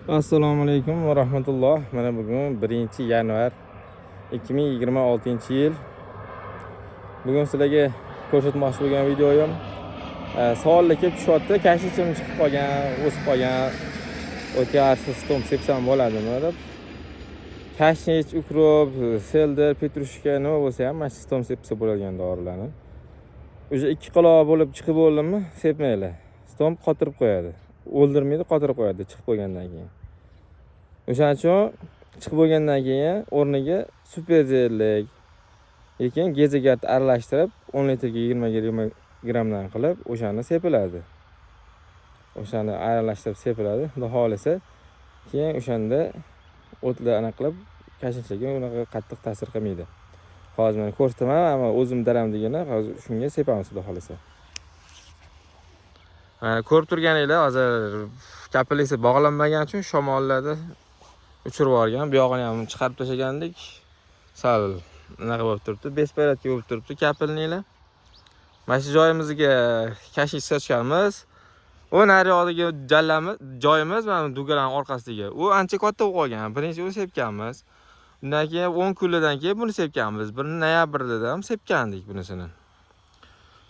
Assalomu alaykum va rahmatulloh. Mana bugun 1-yanvar 2026-yil. Bugun sizlarga ko'rsatmoqchi bo'lgan videoyim savollar kelib tushyapti. Kashichim chiqib qolgan, o'sib qolgan. O'tga stom sepsam bo'ladimi deb. Kashich, ukrop, selder, petrushka nima bo'lsa ham mana stom sepsa bo'ladigan dorilarni. O'sha 2 quloq bo'lib chiqib bo'ldimi, sepmaylar. Stom qotirib qo'yadi. O'ldirmaydi, qotirib qo'yadi chiqib bo'lgandan keyin. O'shaning uchun chiqib bo'lgandan keyin o'rniga superzellik lekin gezigard aralashtirib 10 litrga 20 grammdan qilib o'shani sepiladi. O'shani aralashtirib sepiladi. Xudo xolisa keyin o'shanda o'tlar ana qilib kashinchaga unaqa qattiq ta'sir qilmaydi. Hozir men ko'rsataman, ammo o'zim daramdigina hozir shunga sepamiz xudo xolisa. Ko'rib turganinglar, hozir kapelisi bog'lanmagan uchun shamollarda uchirib yuborgan. Bu yog'ini ham chiqarib tashlagandik. Sal nima bo'lib turibdi? Bespoyratga bo'lib turibdi kapelnilar. Mana shu joyimizga kashish sochganmiz. U naryoqdagi jallamiz, joyimiz mana dugalarning orqasiga. U ancha katta bo'lib qolgan. Birinchi uni sepganmiz. Undan keyin 10 kunlardan keyin buni sepganmiz. Bir noyabrda ham sepgandik bunisini.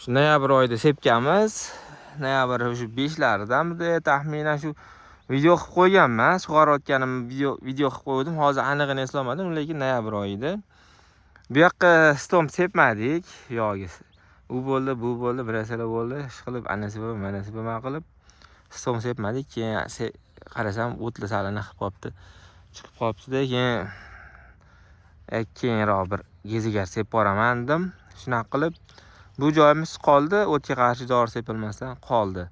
Shu noyabr oyida sepganmiz. Noyabr shu 5-laridamidi, taxminan shu video qilib qo'yganman. Sug'orayotganim video qilib qo'ydim. Hozir aniqini eslamadim, lekin noyabr oyida. Bu yoqqa stom sepmadik, yo'q. U bo'ldi, bu bo'ldi, bir narsalar bo'ldi. Ish qilib, anasi bo'lib, manasi bo'lib qilib stom sepmadik. Keyin qarasam, o'tli salini qilib qopti. Chiqib qopti-da, keyinroq bir gezigar sepib boraman dedim. Shunaqa qilib bu joyimiz qoldi, o'tga qarshi dori sepilmasdan qoldi.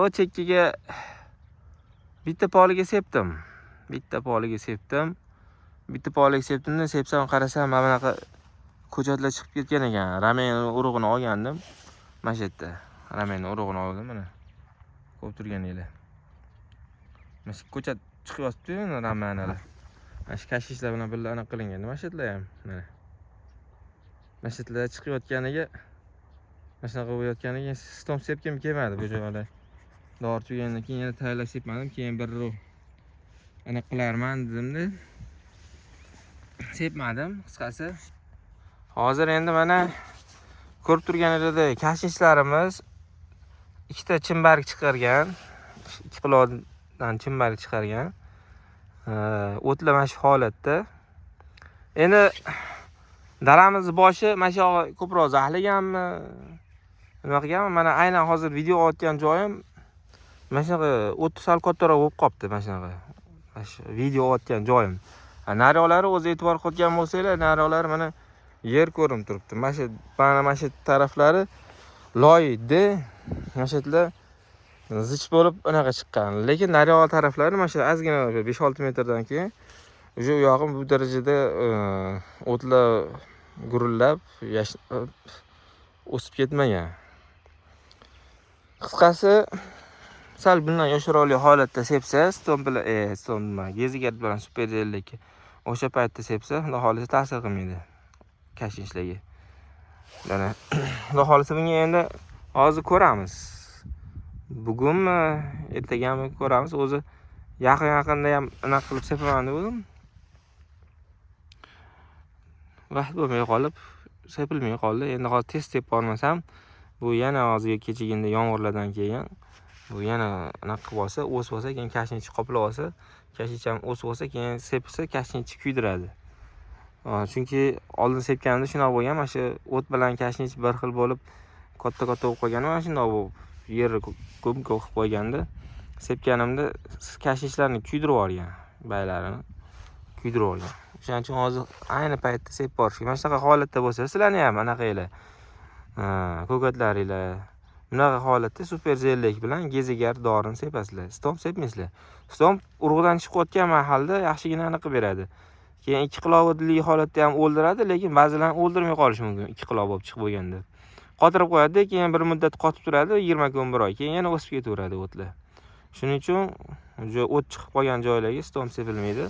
O chekkiga bitta poliga sepdim. Bitta poliga sepdimda sepsam qarasam mana bunaqa ko'chatlar chiqib ketgan ekan. Ramen urug'ini olgandim. Mana shu yerda ramen urug'ini oldim mana. Ko'rib turganinglar. Mana shu ko'chat chiqyapti, ramenlar. Mana shu kashishlar bilan birga aniq qilingan. Mana shu yerlar ham mana. Mana shu yerlar chiqayotganiga mana shunaqa bo'layotganiga stom sepgim kelmadi bu joyda. Dori tugagandan keyin yana tayyorlab sepmadim. Keyin bir ana qilarman dedimda. Sepmadim, qisqasi. Hozir endi mana ko'rib turganingizda kashishlarimiz ikkita chimbarg chiqargan. 2 quloqdan chimbarg chiqargan. O'tlar mana shu holatda. Endi dalamiz boshi mana shu ko'proq zahlaganmi? Nima qilganman? Mana aynan hozir video olayotgan joyim mana shunaqa o'tni sal kattaroq bo'lib qopti, mana shunaqa. Mana shu video olayotgan joyim. Naryoqlari o'zi e'tibor qilgan bo'lsanglar, naryoqlar mana yer ko'rinib turibdi. Mana shu taraflari loydi. Mana shu yerlar zich bo'lib unaqa chiqqan. Lekin naryoq taraflari mana shu ozgina 5-6 metrdan keyin o'sha u yog'im bu darajada o'tlar gurillab, o'sib ketmagan. Qisqasi sal bundan yoshroqli holatda sepsa, stom bilan gezigard bilan superzellik o'sha paytda sepsa, xudo xolisa ta'sir qilmaydi kashishlarga. Mana xudo xolisa bunga endi hozir ko'ramiz. Bugunmi, ertagami ko'ramiz. O'zi yaqinda ham anaqa qilib sepaman dedim. Vaqt bo'lmay qolib, sepilmay qoldi. Endi hozir tez sepib bormasam, bu yana hozir kechagina yomg'irlardan keyin bu yana anaqa qilib olsa, o'sib olsa, keyin kashinchi qoplab olsa, kashinchi ham o'sib olsa, keyin sepsa, kashinchi kuydiradi. Chunki oldin sepganimda shunaqa bo'lgan, mana shu o't bilan kashinchi bir xil bo'lib, katta-katta bo'lib qolgan, mana shunday bo'lib, yerni ko'p qilib qo'yganda, sepganimda kashinchlarni kuydirib olgan, baylarini kuydirib olgan. Shuning uchun hozir ayni paytda sepib borish. Mana shunaqa holatda bo'lsa, sizlarni ham anaqanglar, ko'katlaringlar bunaqa holatda superzellik bilan gezigard dorini sepasizlar. Stom sepmaysizlar. Stom urug'dan chiqayotgan mahalda yaxshigina aniq beradi. Keyin 2 quloqli holatda ham o'ldiradi, lekin ba'zilarni o'ldirmay qolishi mumkin 2 quloq bo'lib chiqib bo'lganda. Qotirib qo'yadi, keyin bir muddat qotib turadi, 20 kun, 1 oy, keyin yana o'sib ketaveradi o'tlar. Shuning uchun o't chiqib qolgan joylarga stom sepilmaydi.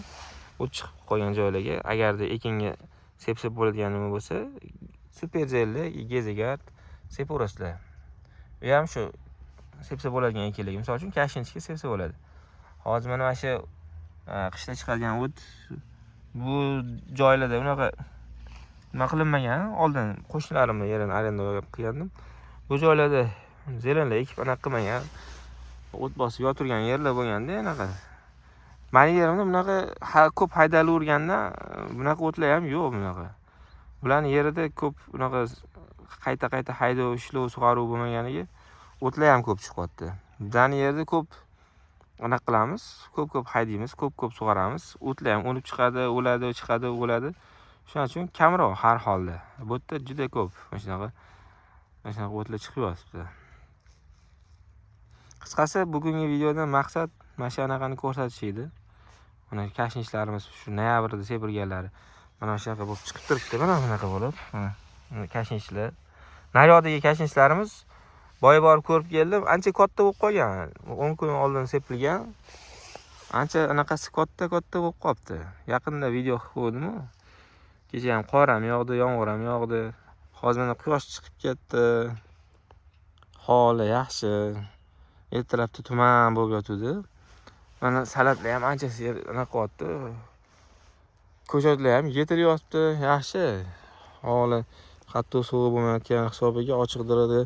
O't chiqib qolgan joylarga agarda ekinga sepsa bo'ladigan bo'lsa, superzellik, gezigard sepaverasizlar. Bu ham shu sepsa bo'ladigan ekinlik. Misol uchun kashinchga sepsa bo'ladi. Hozir mana shu qishda chiqadigan o't bu joylarda unaqa nima qilinmagan. Oldin qo'shnilarimning yerini arendaga qilgandim. Bu joylarda zelenlar ekib anaqa qilmagan. O't bosib yotirgan yerlar bo'lganda anaqa. Meni yerimda bunaqa ko'p haydalavurganda bunaqa o'tlar ham yo'q bunaqa. Bularning yerida ko'p bunaqa qayta haydov, ishlov, sug'aruv bo'lmaganiga o'tlar ham ko'p chiqyapti. Bizning yerda ko'p anaqa qilamiz, ko'p haydaymiz, ko'p sug'aramiz. O'tlar ham o'nib chiqadi, o'ladi, chiqadi, o'ladi. Shuning uchun kamroq har holda. Bu yerda juda ko'p mana shunaqa o'tlar chiqyapti. Qisqasi bugungi videodan maqsad mana shu anaqani ko'rsatish edi. Mana kashinchlarimiz shu noyabrda sepilganlari mana shunaqa bo'lib chiqib turibdi, mana bunaqa bo'lib. Kashinchlar. Naryodagi kashinchlarimiz boya borib ko'rib keldim, ancha katta bo'lib qolgan. 10 kun oldin sepilgan. Ancha anaqasi katta bo'lib qolibdi. Yaqinda video qilib qo'ydim. Kecha ham qor ham yog'di, yomg'ir ham yog'di. Hozir mana quyosh chiqib ketdi. Holi yaxshi. Ertalabda tuman bo'lib yotdi. Mana salatlar ham anchasi anaqa qilyapti. Ko'chatlar ham yetiryapti, yaxshi. Holi hatto suv bo'lmayotgan hisobiga ochiqdiradi.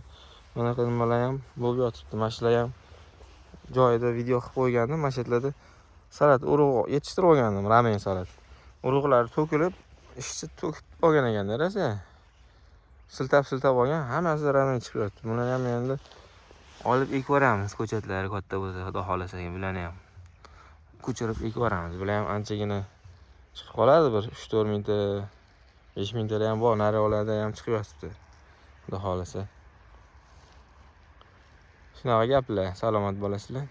Mana nimalar ham bo'lib yotibdi. Mashlar ham joyida video qilib qo'ygandim. Mashlarida salat urug' yetishtirib olgandim, ramen salat. Urug'lar to'kilib, ishchi to'kib olgan ekanda, rasa. Siltab olgan, hammasi ramen chiqib yotdi. Bularni ham endi olib ekib yuboramiz, ko'chatlari katta bo'lsa, xudo xolasa, bularni ham ko'chirib ekib yuboramiz. Bular ham anchagina chiqib qoladi, bir 3-4 mingta, 5 mingtalar ham bor, nariyoqlarda ham chiqib yotibdi. Xudo xolasa. Shunaqa gaplar, salomat bo'lasizlar.